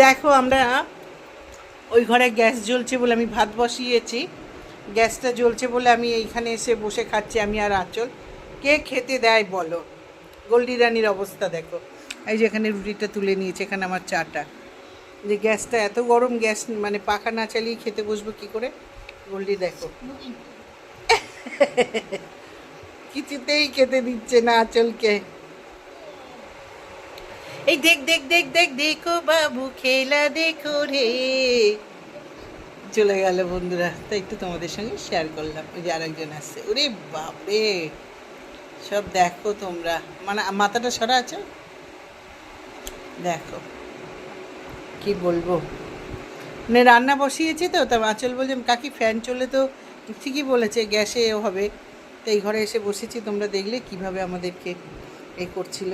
দেখো আমরা ওই ঘরে গ্যাস জ্বলছে বলে আমি ভাত বসিয়েছি, গ্যাসটা জ্বলছে বলে আমি এইখানে এসে বসে খাচ্ছি আমি আর আঁচল। কে খেতে দেয় বলো? গোল্ডি রানির অবস্থা দেখো, এই যে এখানে রুটিটা তুলে নিয়েছে, এখানে আমার চাটা। যে গ্যাসটা এত গরম, গ্যাস মানে পাখা না চালিয়ে খেতে বসবো কী করে? গোল্ডি দেখো কিছুতেই খেতে দিচ্ছে না আঁচলকে। এই দেখ দেখ দেখ দেখ দেখো বাবু খেলা দেখো রে। চলে গেল বন্ধুরা, তাই একটু তোমাদের সঙ্গে শেয়ার করলাম। ওই যে আরেকজন আসছে, ওরে বাপরে সব দেখো তোমরা, মানে মাথাটা সরা আছে, দেখো কি বলবো। মানে রান্না বসিয়েছি তো, তা আঁচল বলছে কাকি ফ্যান চলে তো, ঠিকই বলেছে গ্যাসে হবে। তো এই ঘরে এসে বসেছি, তোমরা দেখলে কিভাবে আমাদেরকে এ করছিল।